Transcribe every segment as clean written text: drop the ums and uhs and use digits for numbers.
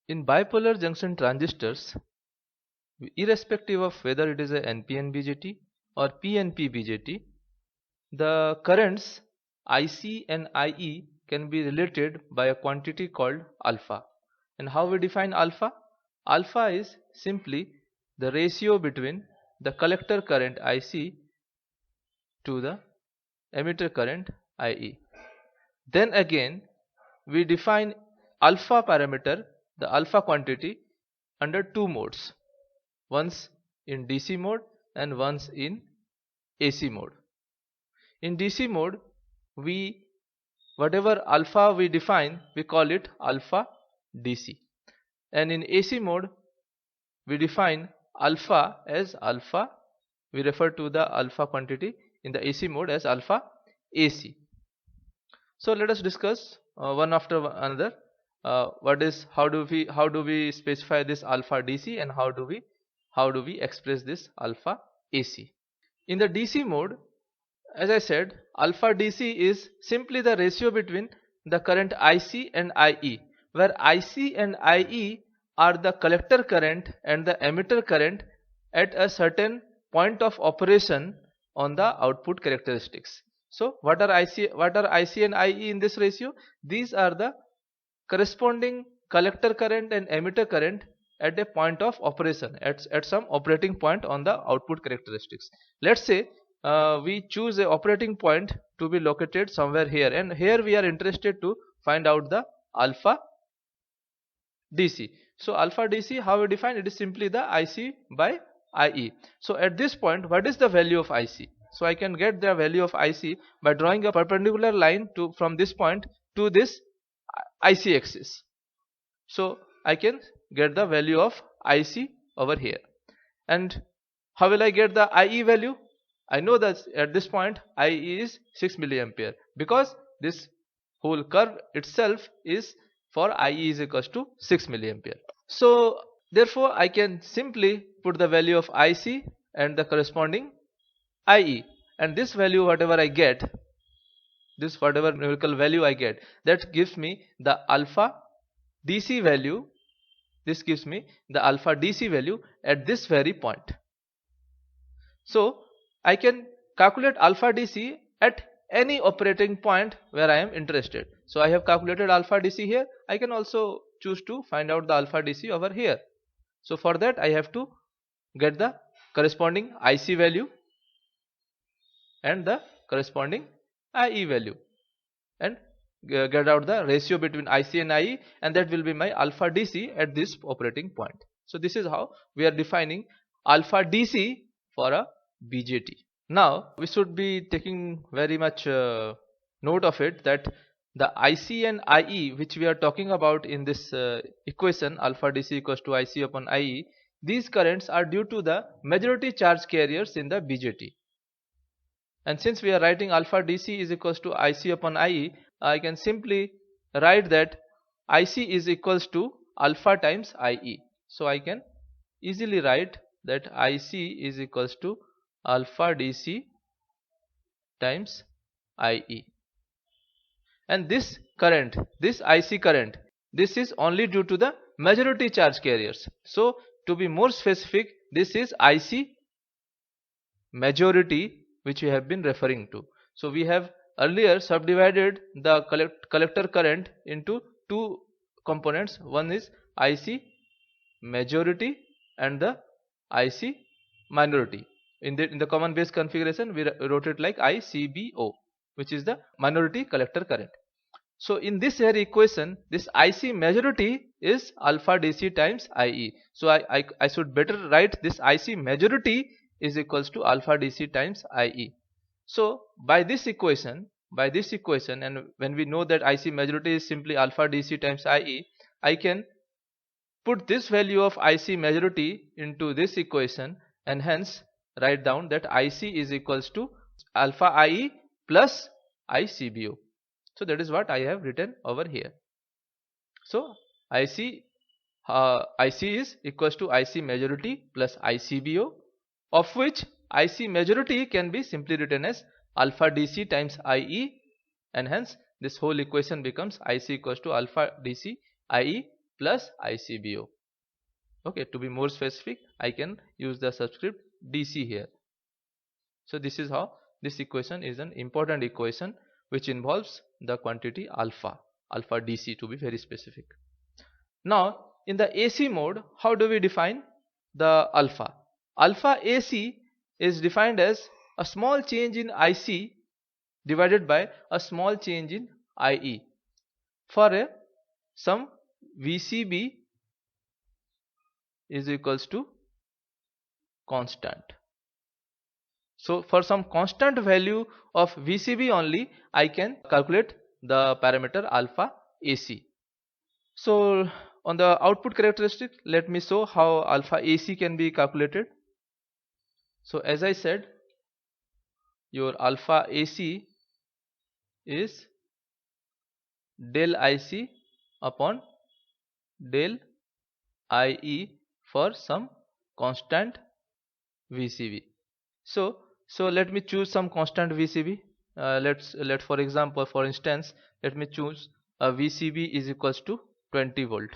In bipolar junction transistors, irrespective of whether it is a NPN BJT or PNP BJT, the currents IC and IE can be related by a quantity called alpha. And how we define alpha? Alpha is simply the ratio between the collector current IC to the emitter current IE. Then again, we define alpha parameter, the alpha quantity, under two modes, once in DC mode and once in AC mode. In DC mode, we whatever alpha we define, we call it alpha DC, and in AC mode we define alpha as alpha, we refer to the alpha quantity in the AC mode as alpha AC. So let us discuss one after another. How do we specify this alpha DC, and how do we express this alpha AC? In the DC mode, as I said, alpha DC is simply the ratio between the current IC and IE, where IC and IE are the collector current and the emitter current at a certain point of operation on the output characteristics. So what are IC and IE in this ratio? These are the corresponding collector current and emitter current at a point of operation, at some operating point on the output characteristics. Let's say we choose a operating point to be located somewhere here, and here we are interested to find out the alpha DC. So alpha DC, how we define it, is simply the IC by IE. So at this point, what is the value of IC? So I can get the value of IC by drawing a perpendicular line from this point to this IC axis. So I can get the value of IC over here. And how will I get the IE value? I know that at this point IE is 6 milliampere, because this whole curve itself is for IE is equals to 6 milliampere. So therefore I can simply put the value of IC and the corresponding IE, and this value, whatever I get, this whatever numerical value I get, that gives me the alpha DC value. This gives me the alpha DC value at this very point. So I can calculate alpha DC at any operating point where I am interested. So I have calculated alpha DC here. I can also choose to find out the alpha DC over here. So for that I have to get the corresponding IC value and the corresponding IE value, and get out the ratio between IC and IE, and that will be my alpha DC at this operating point. So this is how we are defining alpha DC for a BJT. Now we should be taking very much note of it, that the IC and IE which we are talking about in this equation, alpha DC equals to IC upon IE, these currents are due to the majority charge carriers in the BJT. And since we are writing alpha DC is equals to IC upon IE, I can simply write that IC is equals to alpha times IE. So I can easily write that IC is equals to alpha DC times IE. And this current, this IC current, this is only due to the majority charge carriers. So to be more specific, this is IC majority which we have been referring to. So we have earlier subdivided the collector current into two components. One is IC majority and the IC minority. In the common base configuration we wrote it like ICBO, which is the minority collector current. So in this here equation, this IC majority is alpha DC times IE. So I should better write this IC majority is equals to alpha DC times IE. So by this equation, and when we know that IC majority is simply alpha DC times IE, I can put this value of IC majority into this equation, and hence write down that IC is equals to alpha IE plus ICBO. So that is what I have written over here. So IC is equals to IC majority plus ICBO, of which IC majority can be simply written as alpha DC times IE, and hence this whole equation becomes IC equals to alpha DC IE plus ICBO. Okay, to be more specific, I can use the subscript DC here. So this is how this equation is an important equation which involves the quantity alpha DC, to be very specific. Now in the AC mode, how do we define the alpha? Alpha AC is defined as a small change in IC divided by a small change in IE for some VCB is equals to constant. So for some constant value of VCB only, I can calculate the parameter alpha AC. So on the output characteristic, let me show how alpha AC can be calculated. So as I said, your alpha AC is del IC upon del IE for some constant VCB. So let me choose some constant VCB. Let for example, for instance, let me choose a VCB is equals to 20 volt.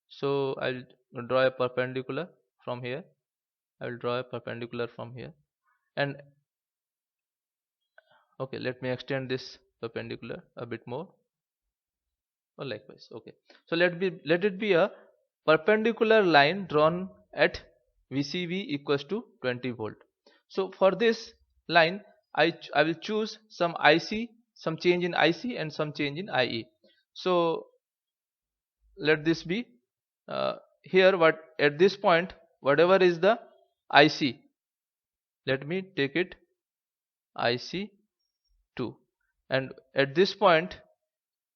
So I'll draw a perpendicular from here. I will draw a perpendicular from here, and okay, let me extend this perpendicular a bit more, or likewise. Okay, so let it be a perpendicular line drawn at VCB equals to 20 volt. So for this line, I will choose some IC, some change in IC and some change in IE. So let this be here, what at this point, whatever is the IC, let me take it IC2, and at this point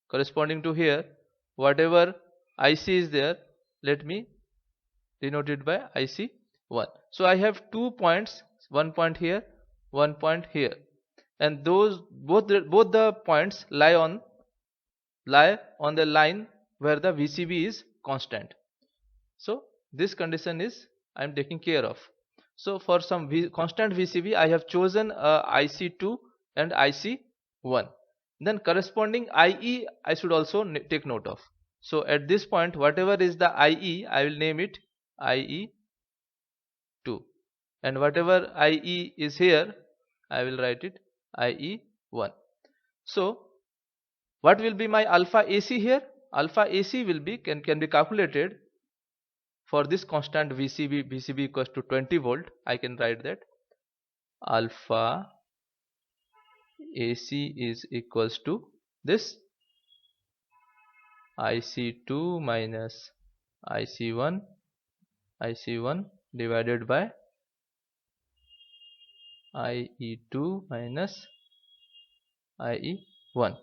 corresponding to here, whatever IC is there, let me denote it by IC1. So I have 2 points, one point here, one point here, and those both the points lie on the line where the VCB is constant. So this condition is I am taking care of. So for some constant VCB, I have chosen IC2 and IC1. Then corresponding IE I should also take note of. So at this point, whatever is the IE, I will name it IE2, and whatever IE is here, I will write it IE1. So what will be my alpha AC here? Alpha AC will be can be calculated for this constant VCB equals to 20 volt. I can write that alpha AC is equals to this IC2 minus IC1 divided by IE2 minus IE1.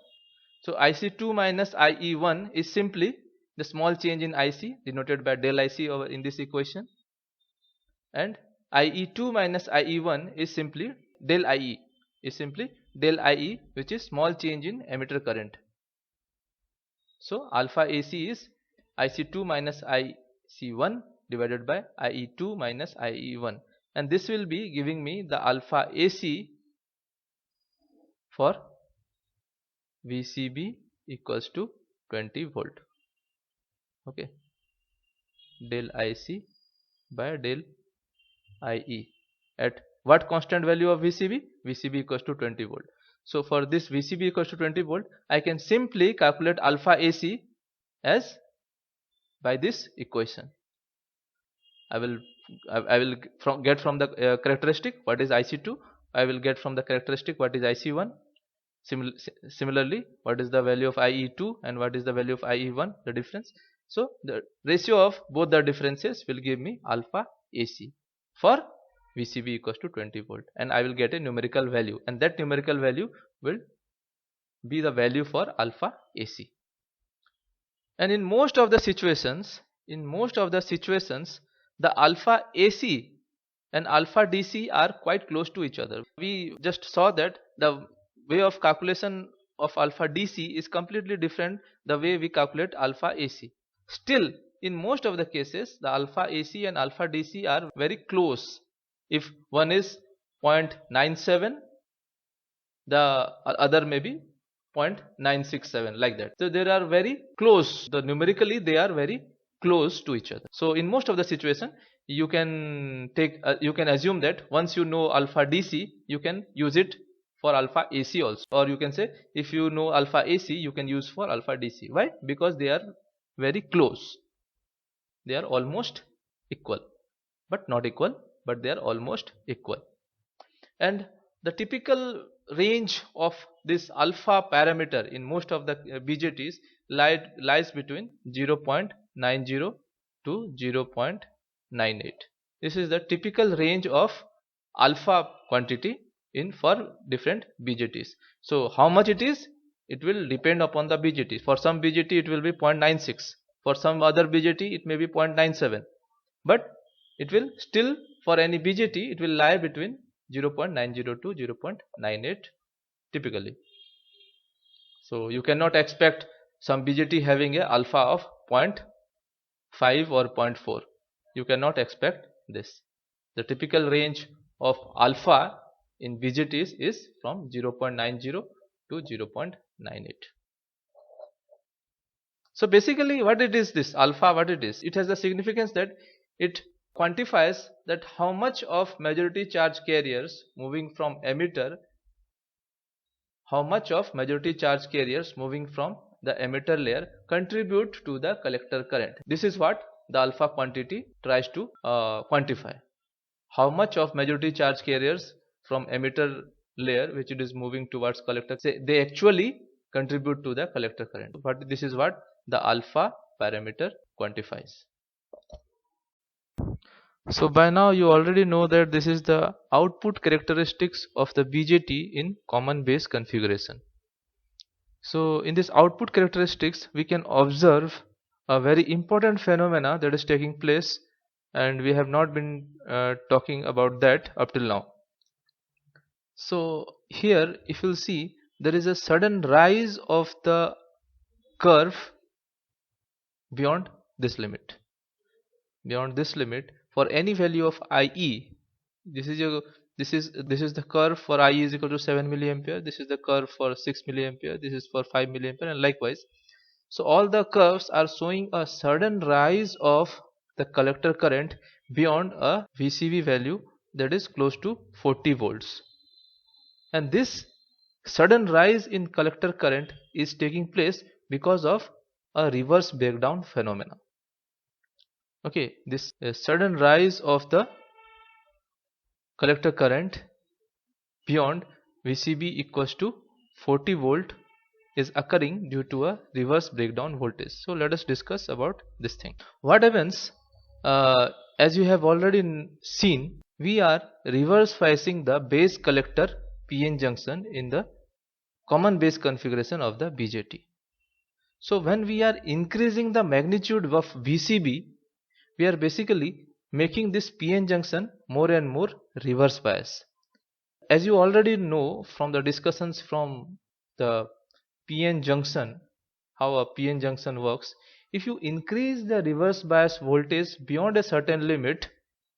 So IC2 minus IE1 is simply the small change in IC denoted by del IC over in this equation, and IE2 minus IE1 is simply del IE, which is small change in emitter current. So alpha AC is IC2 minus IC1 divided by IE2 minus IE1, and this will be giving me the alpha AC for VCB equals to 20 volt. Okay, del IC by del IE at what constant value of VCB? VCB equals to 20 volt. So for this VCB equals to 20 volt, I can simply calculate alpha AC as by this equation. I will get from the characteristic what is IC2. I will get from the characteristic what is IC1. Similarly, what is the value of IE2 and what is the value of IE1, the difference. So the ratio of both the differences will give me alpha AC for VCB equals to 20 volt, and I will get a numerical value, and that numerical value will be the value for alpha AC. And in most of the situations, the alpha AC and alpha DC are quite close to each other. We just saw that the way of calculation of alpha DC is completely different the way we calculate alpha AC. Still, in most of the cases, the alpha AC and alpha DC are very close. If one is 0.97, the other may be 0.967, like that. So they are very close, numerically they are very close to each other. So in most of the situation you can you can assume that once you know alpha DC, you can use it for alpha AC also, or you can say if you know alpha AC, you can use for alpha DC. Why? Because they are very close, they are almost equal, but not equal, but they are almost equal. And the typical range of this alpha parameter in most of the BJTs lies between 0.90 to 0.98. This is the typical range of alpha quantity in for different BJTs. So how much it is, it will depend upon the BJT. For some BJT it will be 0.96, for some other BJT it may be 0.97, but it will still, for any BJT, it will lie between 0.90 to 0.98 typically. So you cannot expect some BJT having a alpha of 0.5 or 0.4. You cannot expect this. The typical range of alpha in BJTs is from 0.90 to 0.98. So basically what it is, this alpha, what it is, it has the significance that it quantifies that how much of majority charge carriers moving from emitter, how much of majority charge carriers moving from the emitter layer contribute to the collector current. This is what the alpha quantity tries to quantify. How much of majority charge carriers from emitter layer, which it is moving towards collector, they actually contribute to the collector current. But this is what the alpha parameter quantifies. So by now you already know that this is the output characteristics of the BJT in common base configuration. So in this output characteristics we can observe a very important phenomena that is taking place, and we have not been talking about that up till now. So here if you'll see, there is a sudden rise of the curve beyond this limit. Beyond this limit, for any value of IE, this is the curve for IE is equal to 7 milliampere. This is the curve for 6 milliampere. This is for 5 milliampere, and likewise. So all the curves are showing a sudden rise of the collector current beyond a VCB value that is close to 40 volts. And this sudden rise in collector current is taking place because of a reverse breakdown phenomena. Okay, this sudden rise of the collector current beyond VCB equals to 40 volt is occurring due to a reverse breakdown voltage. So let us discuss about this thing. What happens, as you have already seen, we are reverse biasing the base collector PN junction in the common base configuration of the BJT. So when we are increasing the magnitude of VCB, we are basically making this PN junction more and more reverse bias. As you already know from the discussions from the PN junction, how a PN junction works, if you increase the reverse bias voltage beyond a certain limit,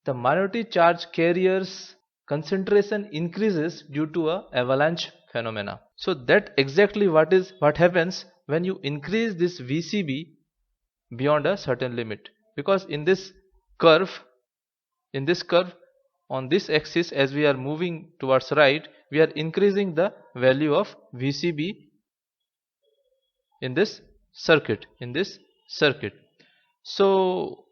the minority charge carriers concentration increases due to a avalanche phenomena. So that exactly what happens when you increase this VCB beyond a certain limit, because in this curve on this axis, as we are moving towards right, we are increasing the value of VCB in this circuit. So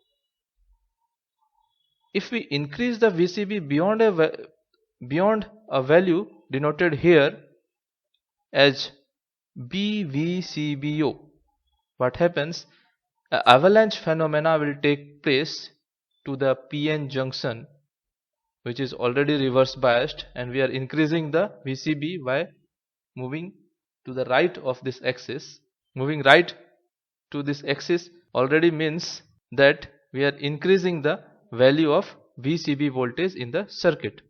if we increase the VCB beyond a value denoted here as BVCBO, what happens, an avalanche phenomena will take place to the PN junction, which is already reverse biased, and we are increasing the VCB by moving to the right of this axis. Moving right to this axis already means that we are increasing the value of VCB voltage in the circuit.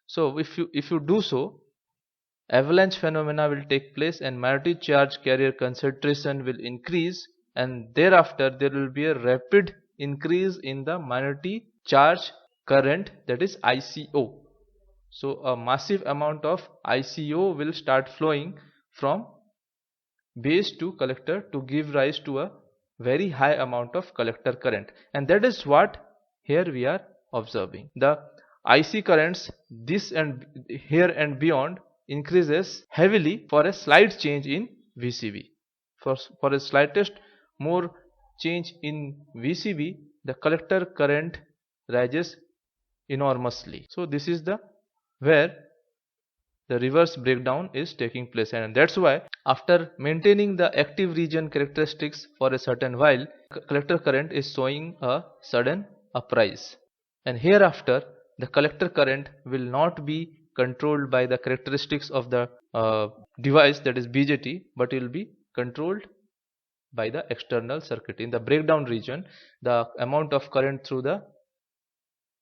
So if you do so, avalanche phenomena will take place and minority charge carrier concentration will increase, and thereafter there will be a rapid increase in the minority charge current, that is ICO. So a massive amount of ICO will start flowing from base to collector to give rise to a very high amount of collector current, and that is what here we are observing. The IC currents this and here and beyond increases heavily for a slight change in VCB. For a slightest more change in VCB, the collector current rises enormously. So this is the where the reverse breakdown is taking place, and that's why after maintaining the active region characteristics for a certain while, collector current is showing a sudden uprise, and hereafter the collector current will not be controlled by the characteristics of the device, that is BJT, but will be controlled by the external circuit. In the breakdown region, the amount of current through the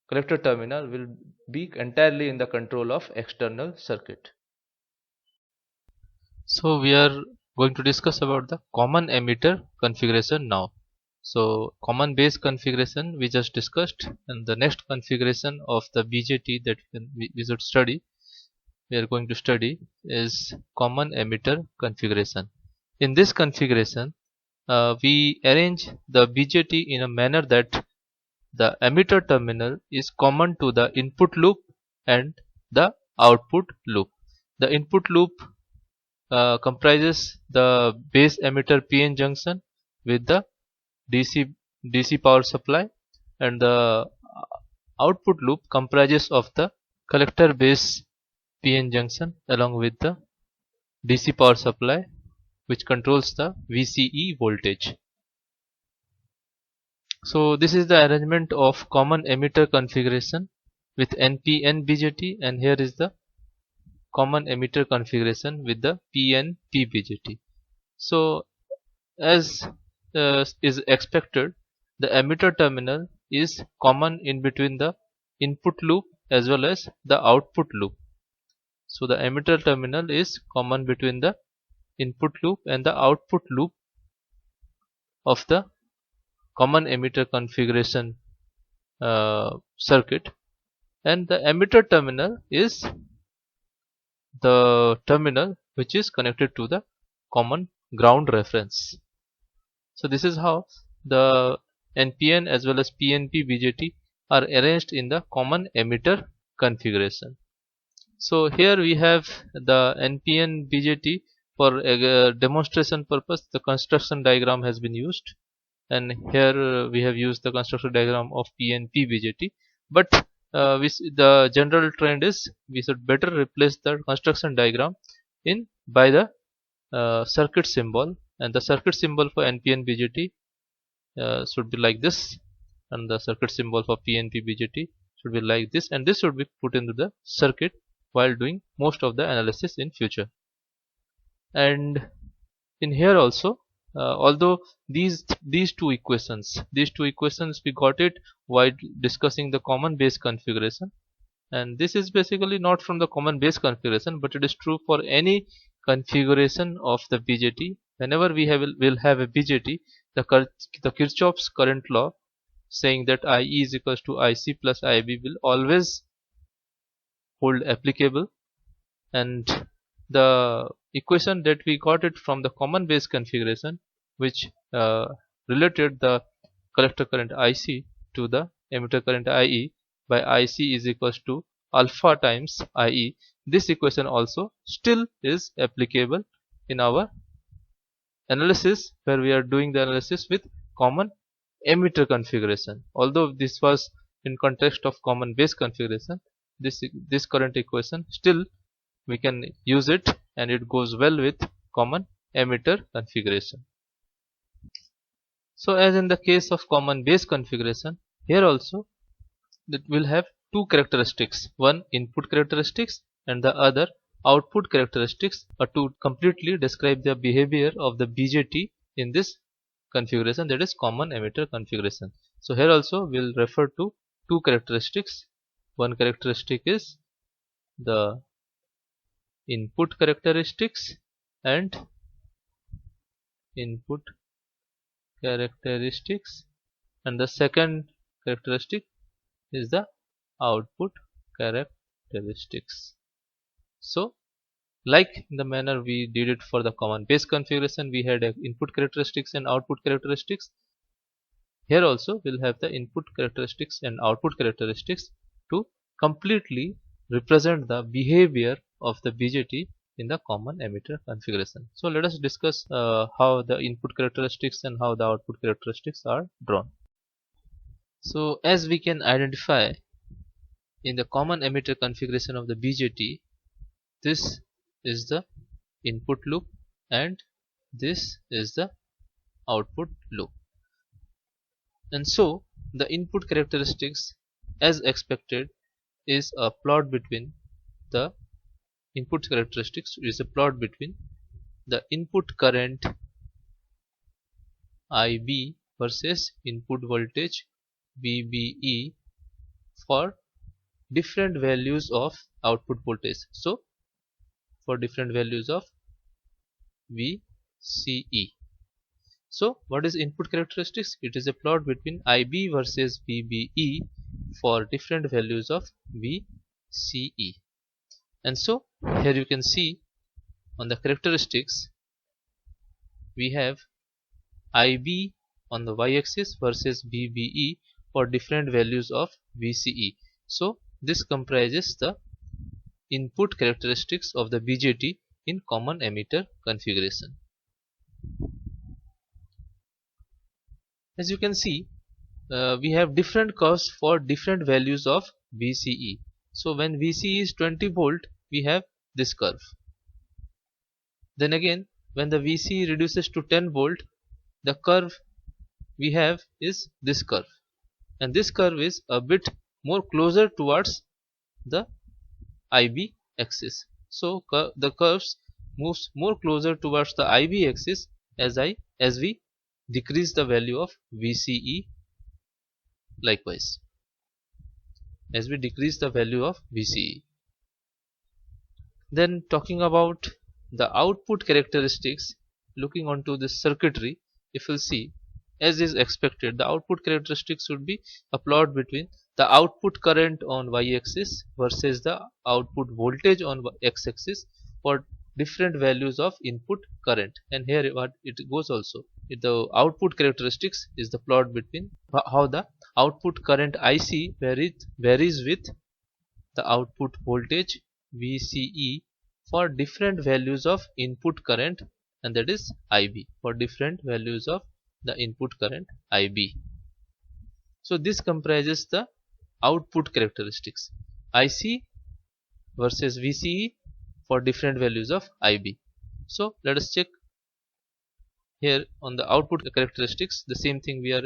collector terminal will be entirely in the control of external circuit. So we are going to discuss about the common emitter configuration now. So common base configuration we just discussed, and the next configuration of the BJT that we should study, we are going to study, is common emitter configuration. In this configuration, we arrange the BJT in a manner that the emitter terminal is common to the input loop and the output loop. The input loop comprises the base emitter PN junction with the DC power supply, and the output loop comprises of the collector base PN junction along with the DC power supply, which controls the VCE voltage. So this is the arrangement of common emitter configuration with NPN BJT, and here is the common emitter configuration with the PNP BJT. So as is expected, the emitter terminal is common in between the input loop as well as the output loop. So the emitter terminal is common between the input loop and the output loop of the common emitter configuration circuit, and the emitter terminal is the terminal which is connected to the common ground reference. So this is how the NPN as well as PNP BJT are arranged in the common emitter configuration. So here we have the NPN BJT. For a demonstration purpose, the construction diagram has been used, and here we have used the construction diagram of PNP BJT. But the general trend is we should better replace the construction diagram by the circuit symbol, and the circuit symbol for NPN BJT should be like this, and the circuit symbol for PNP BJT should be like this, and this should be put into the circuit while doing most of the analysis in future. And in here also, although these two equations we got it while discussing the common base configuration, and this is basically not from the common base configuration, but it is true for any configuration of the BJT. Whenever will have a BJT, the Kirchhoff's current law saying that IE is equals to IC plus IB will always hold applicable, and the equation that we got it from the common base configuration, which related the collector current IC to the emitter current IE by IC is equals to alpha times IE. This equation also still is applicable in our analysis, where we are doing the analysis with common emitter configuration. Although this was in context of common base configuration, this current equation still we can use it, and it goes well with common emitter configuration. So as in the case of common base configuration, here also it will have two characteristics, one input characteristics and the other output characteristics, to completely describe the behavior of the BJT in this configuration, that is common emitter configuration. So here also we will refer to two characteristics. One characteristic is the input characteristics and the second characteristic is the output characteristics. So Like in the manner we did it for the common base configuration, we had input characteristics and output characteristics. Here also we'll have the input characteristics and output characteristics to completely represent the behavior of the BJT in the common emitter configuration. So let us discuss how the input characteristics and how the output characteristics are drawn. So as we can identify in the common emitter configuration of the BJT, this is the input loop and this is the output loop. And so the input characteristics as expected is a plot between the input characteristics is a plot between the input current IB versus input voltage VBE for different values of output voltage. So for different values of VCE. So what is input characteristics? It is a plot between IB versus VBE for different values of VCE. And so here you can see on the characteristics we have IB on the y-axis versus VBE for different values of VCE. So this comprises the input characteristics of the BJT in common emitter configuration. As you can see, we have different curves for different values of VCE. So when VCE is 20 volt, we have this curve. Then again, when the VCE reduces to 10 volt, the curve we have is this curve, and this curve is a bit more closer towards the IB axis. So the curves moves more closer towards the IB axis as we decrease the value of VCE. Likewise, as we decrease the value of VCE. Then talking about the output characteristics, looking onto this circuitry, if you'll see, as is expected, the output characteristics would be a plot between the output current on y-axis versus the output voltage on x-axis for different values of input current. And here what it goes also, the output characteristics is the plot between how the output current IC varies with the output voltage VCE for different values of input current, and that is IB for different values of the input current IB. So this comprises the output characteristics, IC versus VCE for different values of IB. So let us check here on the output characteristics, the same thing we are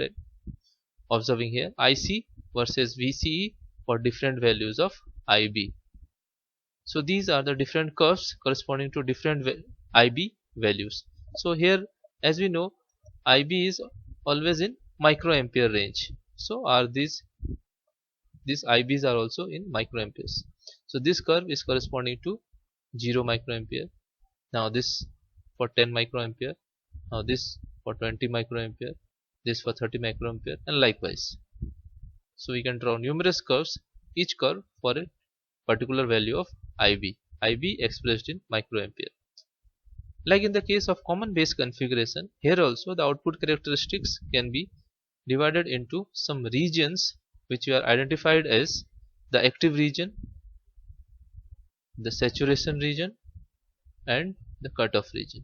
observing here, IC versus VCE for different values of IB. So these are the different curves corresponding to different IB values. So here, as we know, IB is always in microampere range. So are these IBs are also in microamperes. So this curve is corresponding to 0 microampere. Now this for 10 microampere. Now this for 20 microampere. This for 30 microampere, and likewise. So we can draw numerous curves, each curve for a particular value of IB expressed in microampere. Like in the case of common base configuration, here also the output characteristics can be divided into some regions which are identified as the active region, the saturation region, and the cutoff region.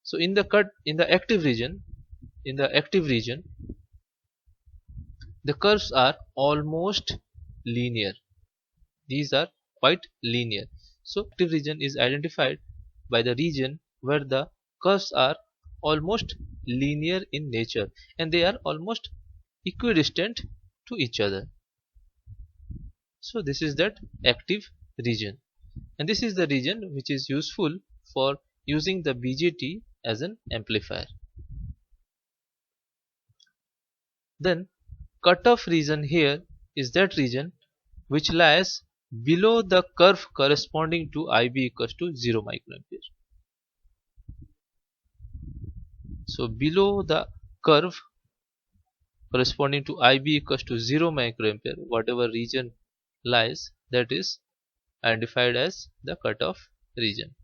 So in the active region, the curves are almost linear. These are quite linear. So active region is identified by the region where the curves are almost linear in nature and they are almost equidistant to each other. So this is that active region, and this is the region which is useful for using the BJT as an amplifier. Then cutoff region here is that region which lies below the curve corresponding to IB equals to 0 microampere. So below the curve corresponding to IB equals to 0 microampere, whatever region lies, that is identified as the cutoff region.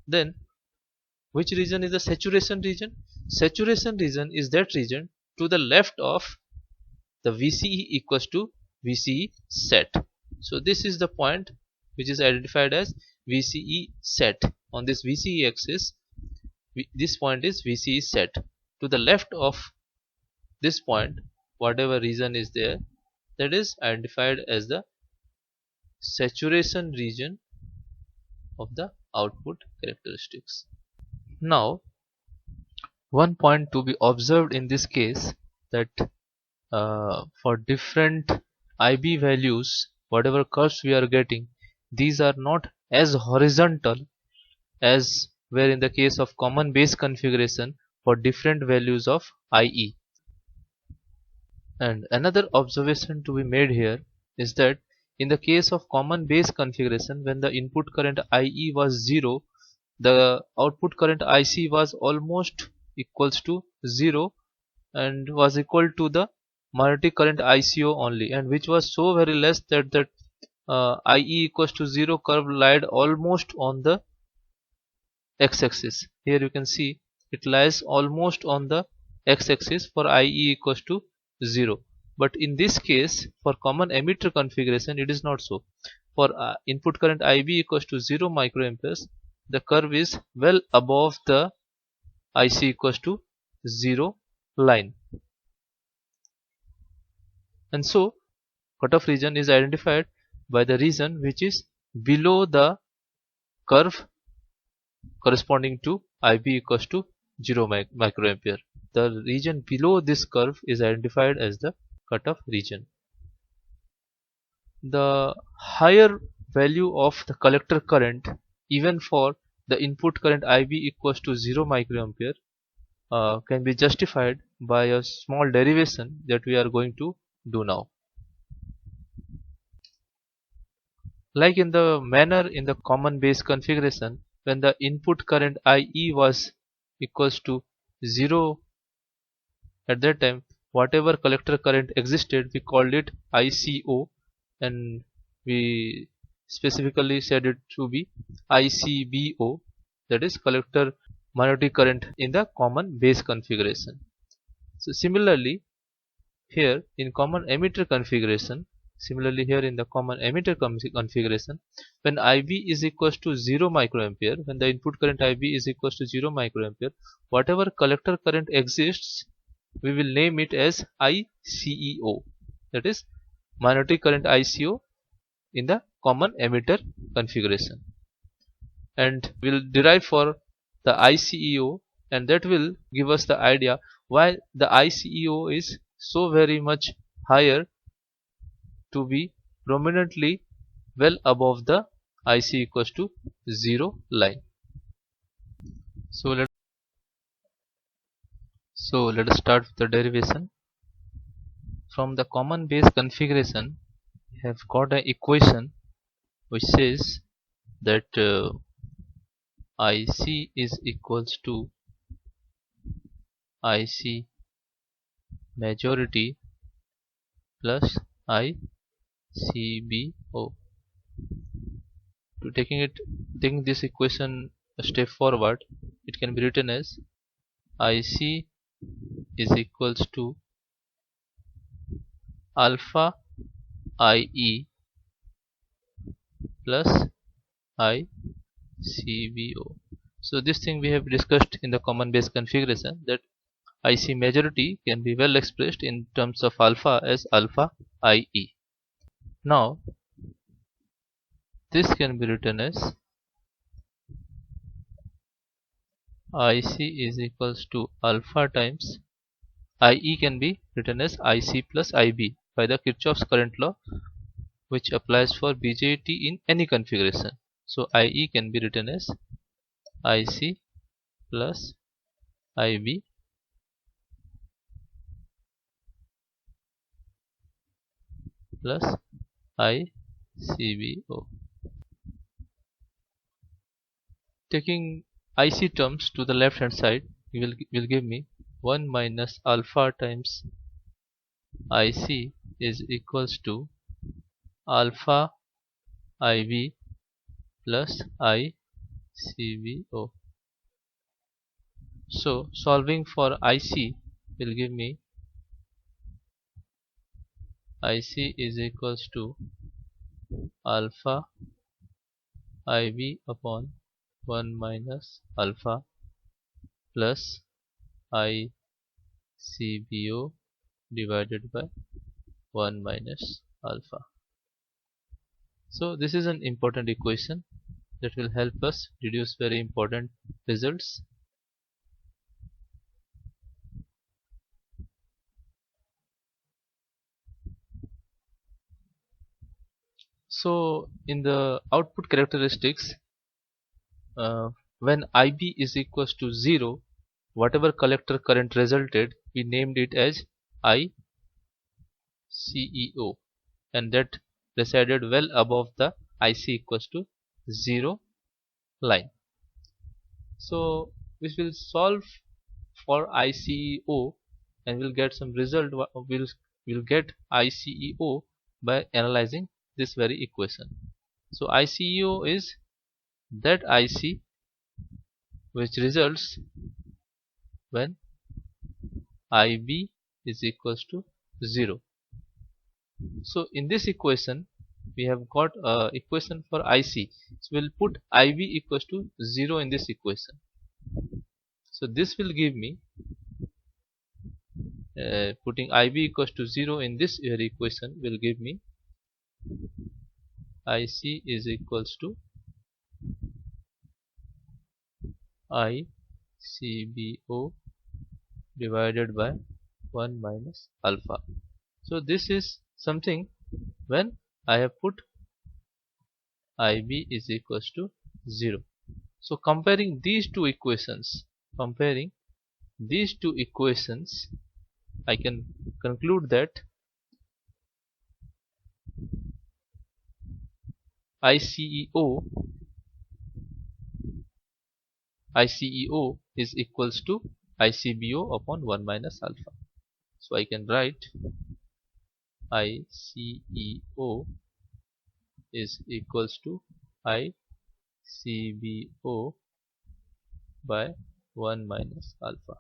Then which region is the saturation region? Saturation region is that region to the left of the VCE equals to VCE set. So this is the point which is identified as VCE set. On this VCE axis, this point is VCE set. To the left of this point, whatever region is there, that is identified as the saturation region of the output characteristics. Now, one point to be observed in this case, that for different IB values, whatever curves we are getting, these are not as horizontal as where in the case of common base configuration for different values of IE. And another observation to be made here is that in the case of common base configuration, when the input current IE was 0, the output current IC was almost equals to 0 and was equal to the magnetic current ICO only, and which was so very less that IE equals to 0 curve lied almost on the x-axis. Here you can see it lies almost on the x-axis for IE equals to 0. But in this case, for common emitter configuration, it is not so. For input current IB equals to 0 microamperes, the curve is well above the IC equals to 0 line. And so cutoff region is identified by the region which is below the curve corresponding to IB equals to 0 microampere. The region below this curve is identified as the cutoff region. The higher value of the collector current, even for the input current IB equals to 0 microampere, can be justified by a small derivation that we are going to do now. Like in the manner in the common base configuration, when the input current IE was equals to 0, at that time whatever collector current existed, we called it ICO, and we specifically said it to be ICBO, that is collector magnetic current in the common base configuration. So similarly here in common emitter configuration, when IB is equals to 0 microampere, when the input current IB is equals to 0 microampere, whatever collector current exists, we will name it as ICEO, that is magnetic current ICO in the common emitter configuration, and we will derive for the ICEO, and that will give us the idea why the ICEO is so very much higher to be prominently well above the IC equals to 0 line. So let us start with the derivation. From the common base configuration, we have got an equation which says that IC is equals to IC majority plus ICBO. To taking this equation a step forward, it can be written as IC is equals to alpha IE plus ICBO. So this thing we have discussed in the common base configuration, that IC majority can be well expressed in terms of alpha as alpha IE. Now this can be written as IC is equals to alpha times IE can be written as IC plus IB by the Kirchhoff's current law, which applies for BJT in any configuration. So IE can be written as IC plus IB plus ICBO. Taking IC terms to the left hand side, will give me 1 minus alpha times IC is equals to alpha IB plus ICBO. So solving for IC will give me IC is equals to alpha IB upon 1 minus alpha plus ICBO divided by 1 minus alpha. So this is an important equation that will help us deduce very important results. So in the output characteristics, when IB is equals to 0, whatever collector current resulted, we named it as ICEO, and that resided well above the IC equals to 0 line. So we will solve for ICEO and we'll get some result. We'll get ICEO by analyzing this very equation. So ICEO is that IC which results when IB is equals to 0. So in this equation we have got equation for IC. So we'll put IB equals to 0 in this equation. So this will give me putting IB equals to 0 in this equation will give me IC is equals to ICBO divided by 1 minus alpha. So this is something when I have put IB is equals to 0. So comparing these two equations, I can conclude that ICEO is equals to ICBO upon 1 minus alpha. So I can write ICEO is equals to ICBO by 1 minus alpha.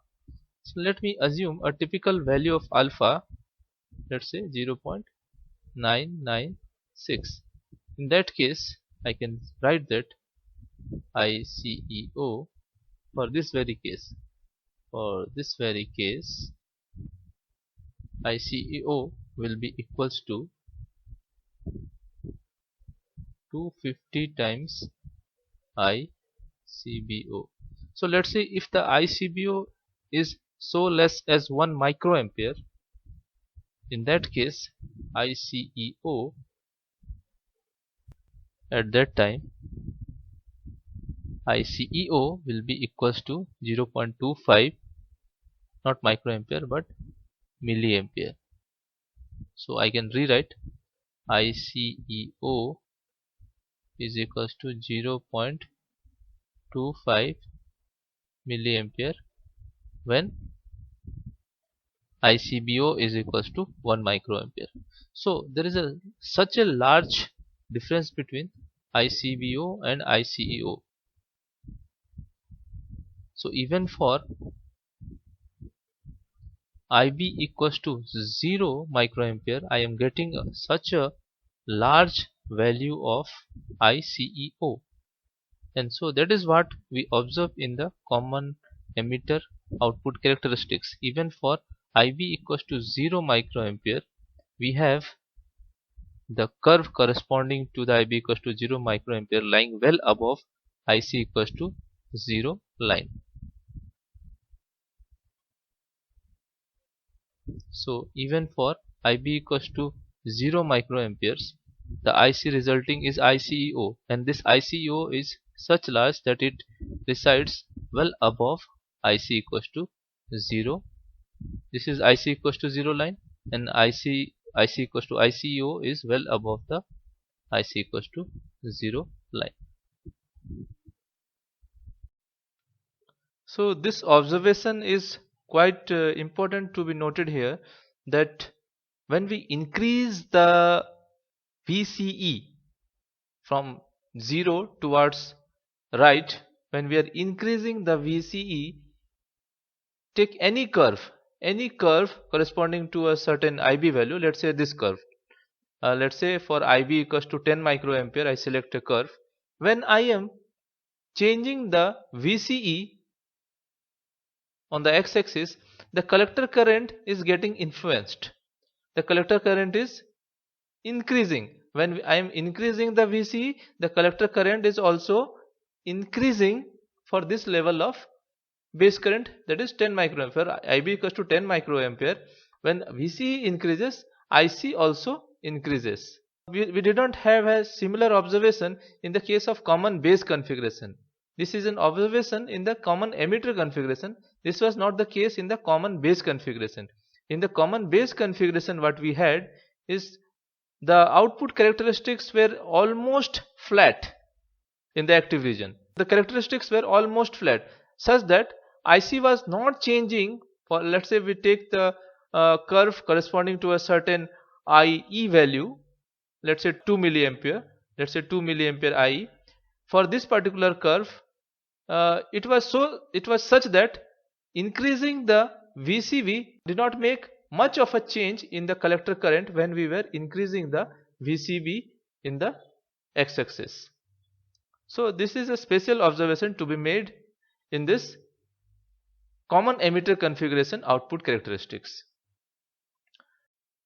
So let me assume a typical value of alpha, let's say 0.996. In that case I can write that ICEO for this very case ICEO will be equals to 250 times ICBO. So let's say if the ICBO is so less as 1 microampere, in that case ICEO at that time ICEO will be equals to 0.25, not microampere but milliampere. So I can rewrite ICEO is equals to 0.25 milliampere when ICBO is equals to 1 microampere. So there is such a large difference between ICBO and ICEO. So even for IB equals to 0 microampere, I am getting such a large value of ICEO, and so that is what we observe in the common emitter output characteristics. Even for IB equals to 0 microampere, we have the curve corresponding to the IB equals to 0 microampere lying well above IC equals to 0 line. So even for IB equals to 0 microamperes, the IC resulting is ICEO, and this ICEO is such large that it resides well above IC equals to 0. This is IC equals to 0 line, and IC equals to ICEO is well above the IC equals to 0 line. So this observation is quite important to be noted here, that when we increase the VCE from 0 towards right, when we are increasing the VCE, take any curve corresponding to a certain IB value. Let's say this curve. Let's say for IB equals to 10 microampere, I select a curve. When I am changing the VCE on the x-axis, the collector current is getting influenced. The collector current is increasing. When I am increasing the VCE, the collector current is also increasing for this level of base current, that is 10 microampere. IB equals to 10 microampere. When VCE increases, IC also increases. We did not have a similar observation in the case of common base configuration. This is an observation in the common emitter configuration. This was not the case in the common base configuration. In the common base configuration, what we had is the output characteristics were almost flat in the active region. The characteristics were almost flat, such that IC was not changing. For let's say we take the curve corresponding to a certain IE value, let's say 2 milliampere, let's say 2 milliampere IE. For this particular curve, it was such that increasing the VCB did not make much of a change in the collector current when we were increasing the VCB in the x-axis. So this is a special observation to be made in this common emitter configuration output characteristics.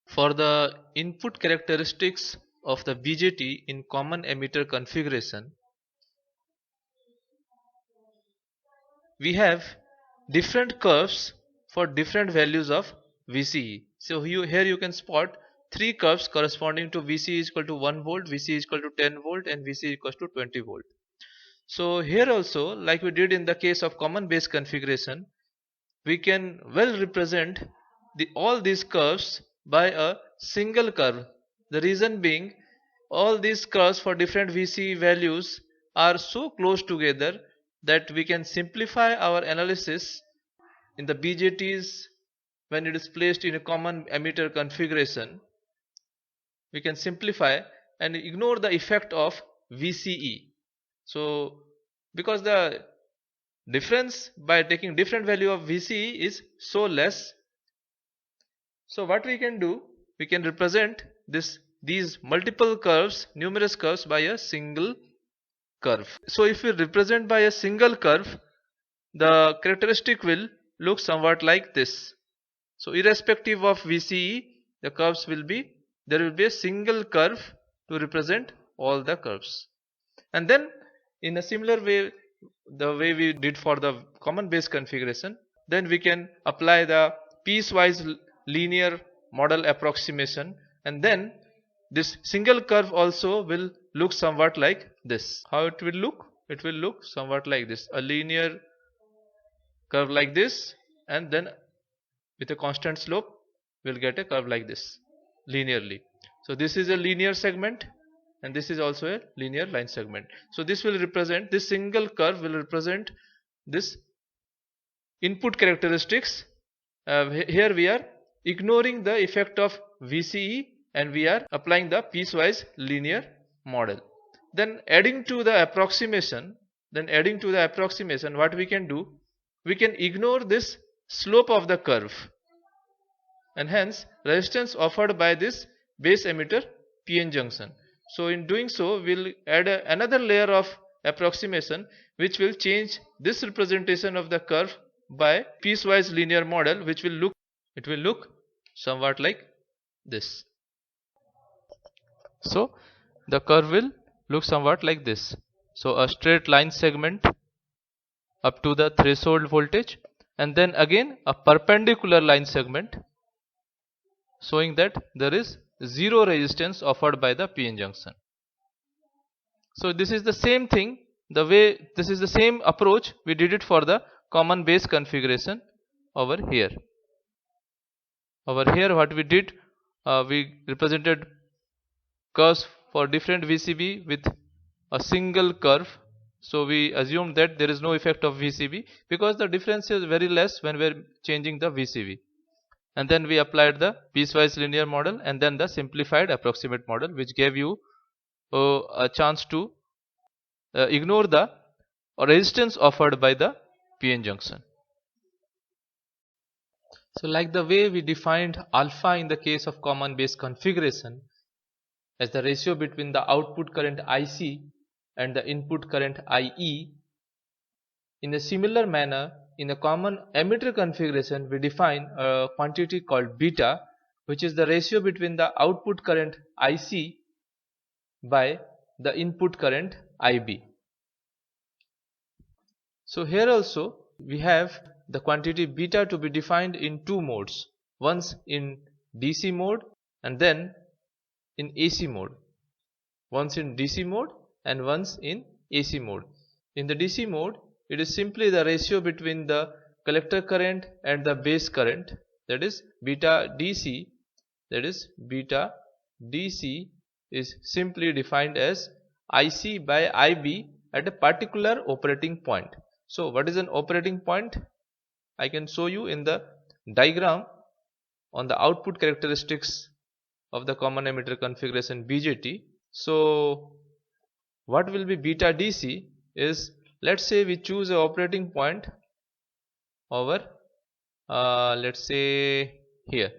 For the input characteristics of the BJT in common emitter configuration, we have different curves for different values of VCE. So here you can spot 3 curves corresponding to VCE is equal to 1 volt, VCE is equal to 10 volt and VCE equals to 20 volt. So here also, like we did in the case of common base configuration, we can well represent all these curves by a single curve. The reason being, all these curves for different VCE values are so close together that we can simplify our analysis in the BJTs when it is placed in a common emitter configuration. We can simplify and ignore the effect of VCE. So because the difference by taking different value of VCE is so less, so what we can do, we can represent these multiple curves, numerous curves, by a single curve. So if we represent by a single curve, the characteristic will look somewhat like this. So irrespective of VCE, the curves will be, there will be a single curve to represent all the curves. And then in a similar way, the way we did for the common base configuration, then we can apply the piecewise linear model approximation, and then this single curve also will look somewhat like this. How it will look? It will look somewhat like this, a linear curve like this, and then with a constant slope we'll get a curve like this linearly. So this is a linear segment and this is also a linear line segment. So this will represent, this single curve will represent this input characteristics. Here we are ignoring the effect of VCE and we are applying the piecewise linear model. Then adding to the approximation, what we can do, we can ignore this slope of the curve, and hence resistance offered by this base emitter PN junction. So in doing so, we'll add another layer of approximation which will change this representation of the curve by piecewise linear model, which will look somewhat like this. So the curve will look somewhat like this. So a straight line segment up to the threshold voltage, and then again a perpendicular line segment showing that there is zero resistance offered by the PN junction. So this is the same thing, this is the same approach we did it for the common base configuration over here. Over here what we did, we represented curves for different VCB with a single curve. So we assumed that there is no effect of VCB because the difference is very less when we are changing the VCB. And then we applied the piecewise linear model and then the simplified approximate model, which gave you a chance to ignore the resistance offered by the PN junction. So like the way we defined alpha in the case of common base configuration as the ratio between the output current IC and the input current IE, in a similar manner in a common emitter configuration we define a quantity called beta, which is the ratio between the output current IC by the input current IB. So here also we have the quantity beta to be defined in two modes, once in DC mode and then in AC mode, once in DC mode and once in AC mode. In the DC mode it is simply the ratio between the collector current and the base current, that is beta DC, is simply defined as IC by IB at a particular operating point. So what is an operating point? I can show you in the diagram on the output characteristics of the common emitter configuration BJT. So what will be beta DC is, let's say we choose a operating point over let's say here.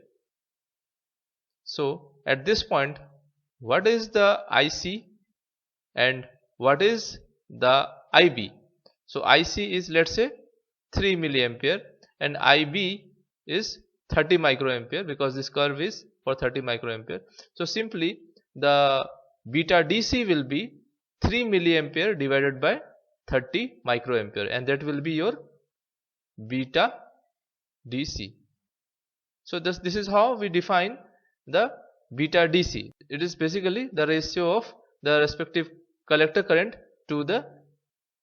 So at this point what is the IC and what is the IB? So IC is, let's say, 3 milliampere and IB is 30 microampere, because this curve is for 30 microampere. So simply the beta DC will be 3 milliampere divided by 30 microampere, and that will be your beta DC. So this is how we define the beta DC. It is basically the ratio of the respective collector current to the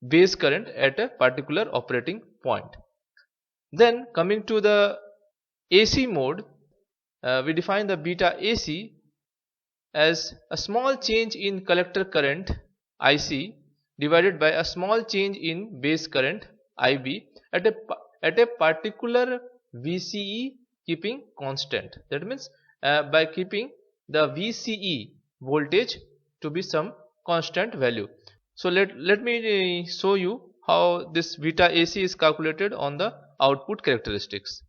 base current at a particular operating point. Then coming to the AC mode, we define the beta AC as a small change in collector current IC divided by a small change in base current IB at a particular VCE keeping constant. That means by keeping the VCE voltage to be some constant value. So let me show you how this beta AC is calculated on the output characteristics.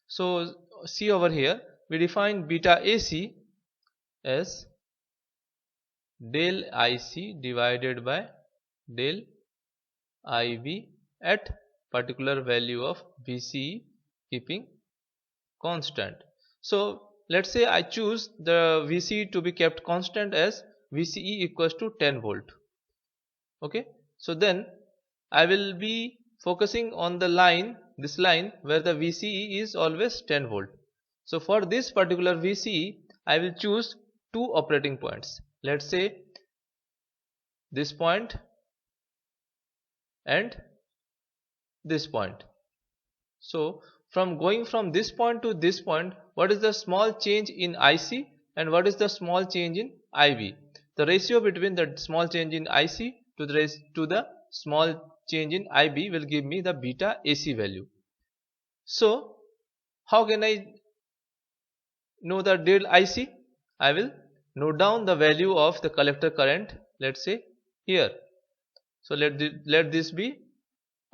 So see over here, we define beta AC as del IC divided by del IB at particular value of VCE keeping constant. So let's say I choose the VCE to be kept constant as VCE equals to 10 volt. Okay, so then I will be focusing on the line, this line where the VCE is always 10 volt. So for this particular VCE I will choose two operating points, let's say this point and this point. So from going from this point to this point, what is the small change in IC and what is the small change in IB? The ratio between the small change in IC to the small change in IB will give me the beta AC value. So how can I know the del IC? I will note down the value of the collector current, let's say here. So let this be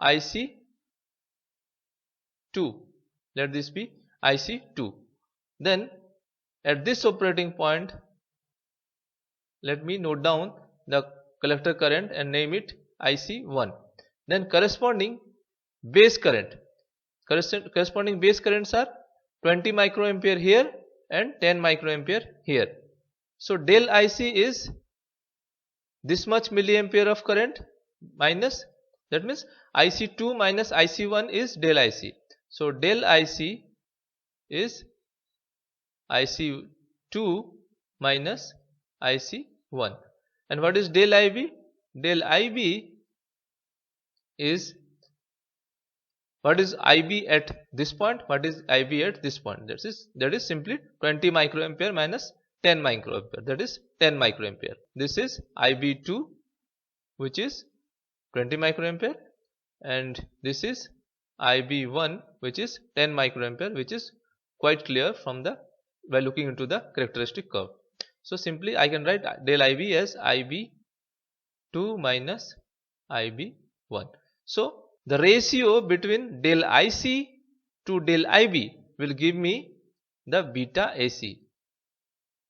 IC 2. Let this be IC 2. Then at this operating point, let me note down the collector current and name it IC1. Then corresponding base currents are 20 microampere here and 10 microampere here. So del IC is this much milliampere of current minus, that means IC2 minus IC1 is del IC. So del IC is IC2 minus IC1. And what is del IB? Del IB is what is IB at this point, what is IB at this point. That is simply 20 microampere minus 10 microampere, that is 10 microampere. This is IB2, which is 20 microampere, and this is IB1, which is 10 microampere, which is quite clear from the by looking into the characteristic curve. So simply I can write del IB as IB2 minus IB1. So the ratio between del IC to del IB will give me the beta AC.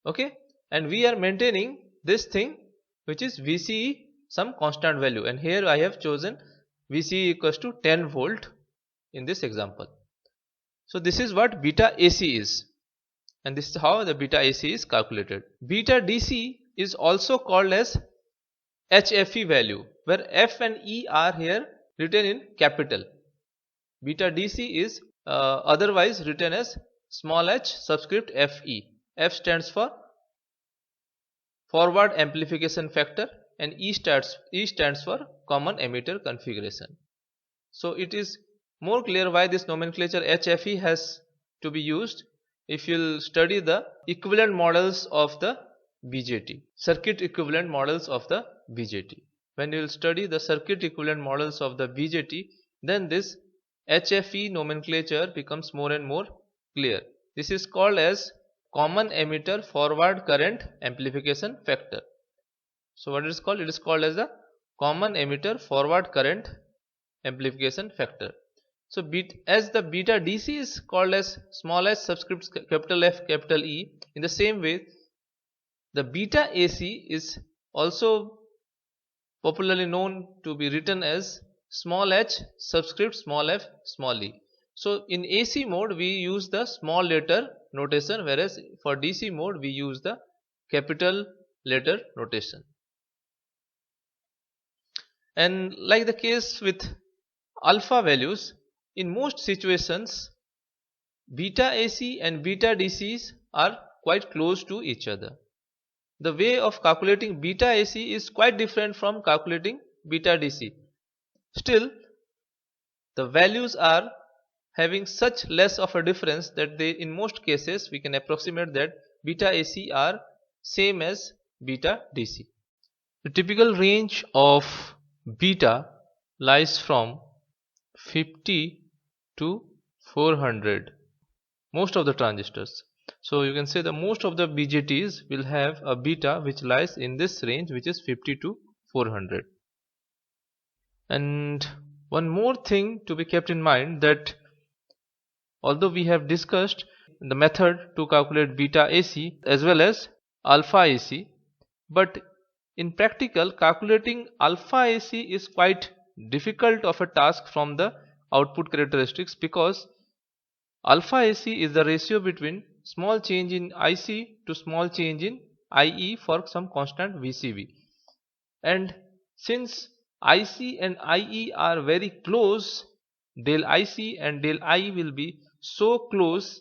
Okay, and we are maintaining this thing which is VCE some constant value, and here I have chosen VCE equals to 10 volt in this example. So this is what beta AC is, and this is how the beta AC is calculated. Beta DC is also called as HFE value, where F and E are here written in capital. Beta DC is otherwise written as small h subscript FE. F stands for forward amplification factor and E stands for common emitter configuration. So it is more clear why this nomenclature HFE has to be used if you'll study the equivalent models of the BJT, circuit equivalent models of the BJT. When you will study the circuit equivalent models of the BJT, then this HFE nomenclature becomes more and more clear. This is called as common emitter forward current amplification factor. So what it is called? It is called as the common emitter forward current amplification factor. So as the beta DC is called as small h subscript capital F capital E, in the same way the beta AC is also popularly known to be written as small h subscript small f small e. So in AC mode we use the small letter notation, whereas for DC mode we use the capital letter notation. And like the case with alpha values, in most situations beta AC and beta DCs are quite close to each other. The way of calculating beta AC is quite different from calculating beta DC. Still, the values are having such less of a difference that in most cases we can approximate that beta AC are same as beta DC. The typical range of beta lies from 50 to 400, most of the transistors. So you can say that most of the BJTs will have a beta which lies in this range, which is 50 to 400. And one more thing to be kept in mind, that although we have discussed the method to calculate beta AC as well as alpha AC, but in practical calculating alpha AC is quite difficult of a task from the output characteristics, because alpha AC is the ratio between small change in IC to small change in IE for some constant VCV. And since IC and IE are very close, del IC and del IE will be so close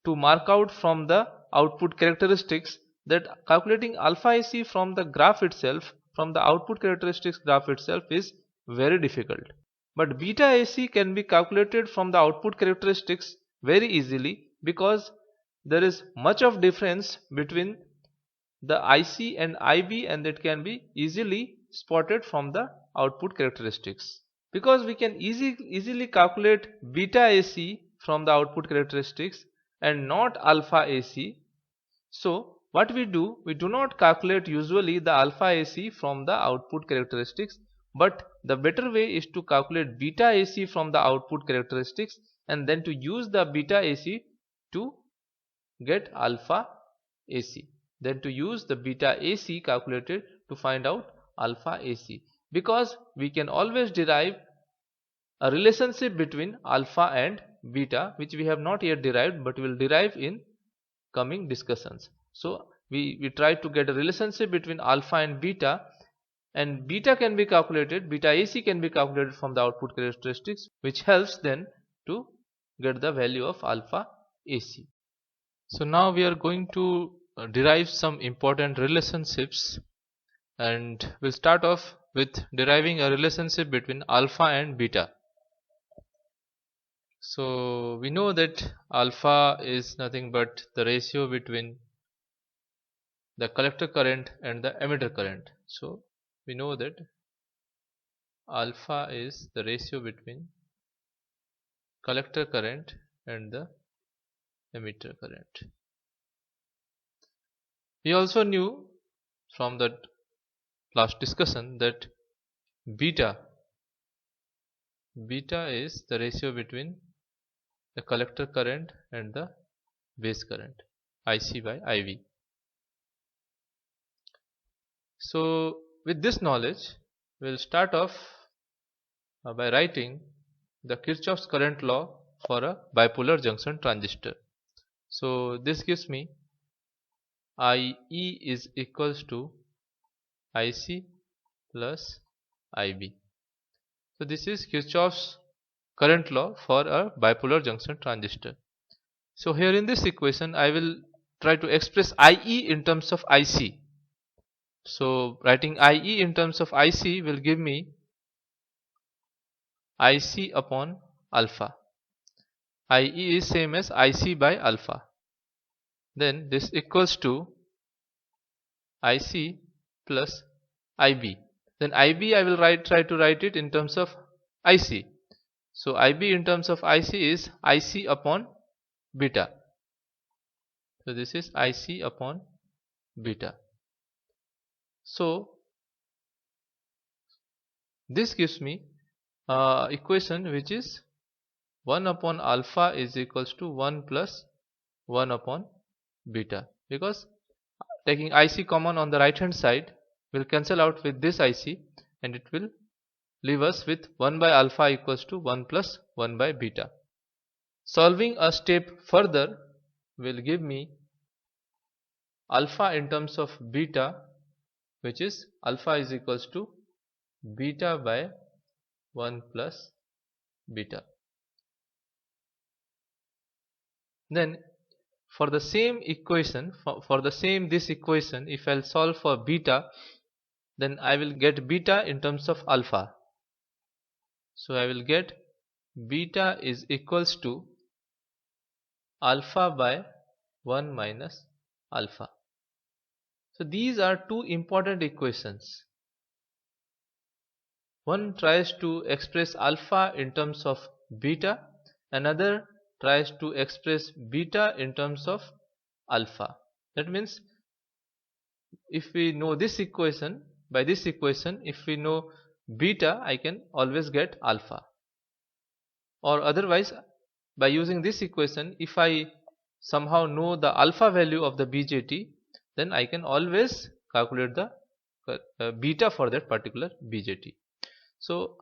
to mark out from the output characteristics that calculating alpha IC from the graph itself, from the output characteristics graph itself, is very difficult. But beta AC can be calculated from the output characteristics very easily, because there is much of difference between the IC and IB, and that can be easily spotted from the output characteristics. Because we can easily calculate beta AC from the output characteristics and not alpha AC, so what we do not calculate usually the alpha AC from the output characteristics, but the better way is to calculate beta AC from the output characteristics and then to use the beta AC to get alpha AC, then to use the beta AC calculated to find out alpha AC, because we can always derive a relationship between alpha and beta, which we have not yet derived but will derive in coming discussions. So we try to get a relationship between alpha and beta can be calculated, beta AC can be calculated from the output characteristics, which helps then to get the value of alpha AC. So now we are going to derive some important relationships, and we'll start off with deriving a relationship between alpha and beta. So we know that alpha is nothing but the ratio between the collector current and the emitter current. So we know that alpha is the ratio between collector current and the emitter current. We also knew from the last discussion that beta is the ratio between the collector current and the base current, IC by IV. So with this knowledge, we'll start off by writing the Kirchhoff's current law for a bipolar junction transistor. So this gives me IE is equals to IC plus IB. So this is Kirchhoff's current law for a bipolar junction transistor. So here in this equation I will try to express IE in terms of IC. So writing IE in terms of IC will give me IC upon alpha. IE is same as IC by alpha. Then this equals to IC plus IB. Then IB I will try to write it in terms of IC. So IB in terms of IC is IC upon beta. So this is IC upon beta. So this gives me equation which is 1 upon alpha is equals to 1 plus 1 upon beta, because taking IC common on the right hand side will cancel out with this IC and it will leave us with 1 by alpha equals to 1 plus 1 by beta. Solving a step further will give me alpha in terms of beta, which is alpha is equals to beta by 1 plus beta. Then for the same equation, for the same this equation, if I'll solve for beta, then I will get beta in terms of alpha. So I will get beta is equals to alpha by 1 minus alpha. So these are two important equations. One tries to express alpha in terms of beta, another tries to express beta in terms of alpha. That means if we know this equation, by this equation if we know beta, I can always get alpha. Or otherwise, by using this equation, if I somehow know the alpha value of the BJT, then I can always calculate the beta for that particular BJT. So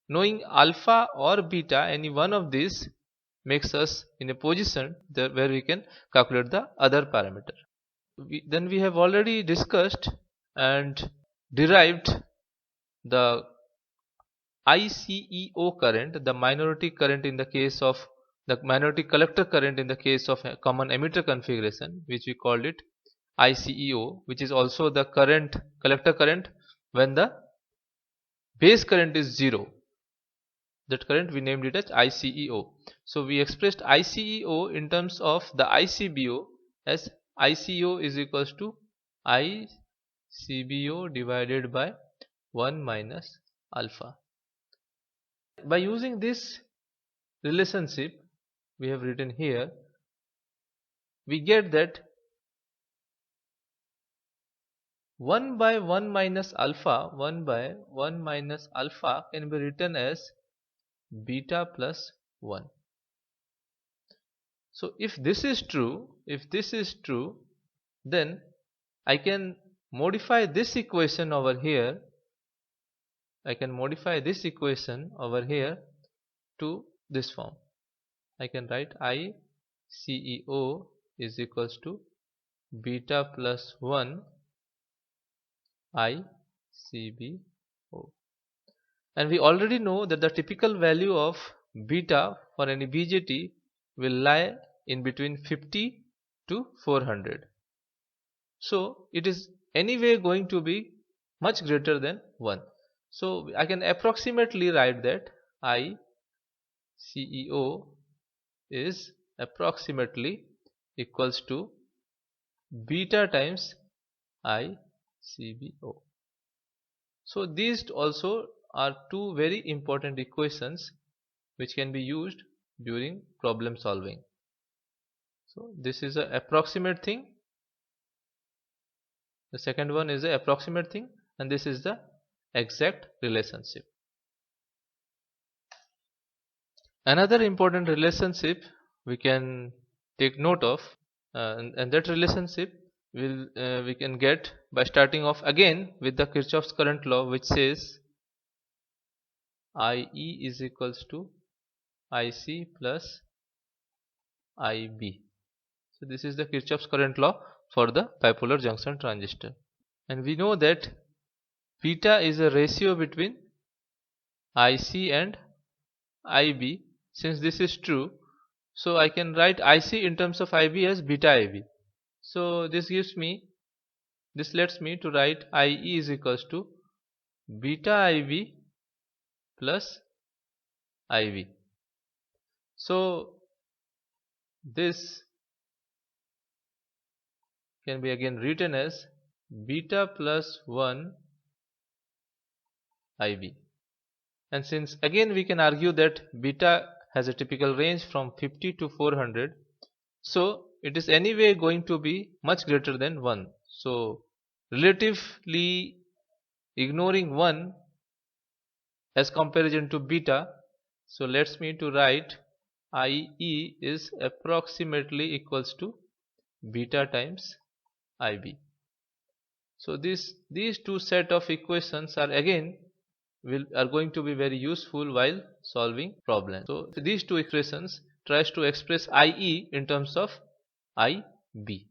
knowing alpha or beta, any one of these makes us in a position where we can calculate the other parameter. Then we have already discussed and derived the ICEO current, the minority current in the case of the minority collector current in the case of a common emitter configuration, which we called it ICEO, which is also the current collector current when the base current is 0. That current we named it as ICEO. So we expressed ICEO in terms of the ICBO as ICO is equals to ICBO divided by 1 minus alpha. By using this relationship we have written here, we get that 1 by 1 minus alpha, 1 by 1 minus alpha can be written as beta plus 1. So if this is true, then I can modify this equation over here. I can modify this equation over here to this form. I can write ICEO is equals to beta plus 1 ICBO. And we already know that the typical value of beta for any BJT will lie in between 50 to 400. So it is anyway going to be much greater than 1. So I can approximately write that ICEO is approximately equals to beta times ICBO. So these also are two very important equations which can be used during problem solving. So this is an approximate thing, the second one is an approximate thing, and this is the exact relationship. Another important relationship we can take note of, and that relationship we can get by starting off again with the Kirchhoff's current law, which says IE is equals to IC plus IB. So this is the Kirchhoff's current law for the bipolar junction transistor, and we know that beta is a ratio between IC and IB. Since this is true, so I can write IC in terms of IB as beta IB. So this lets me to write IE is equals to beta IB plus IB. So this can be again written as beta plus 1 IB. And since again we can argue that beta has a typical range from 50 to 400, so it is anyway going to be much greater than 1. So relatively ignoring 1 as comparison to beta, so lets me to write IE is approximately equals to beta times IB. So these two set of equations are again are going to be very useful while solving problems. So these two equations tries to express IE in terms of IB.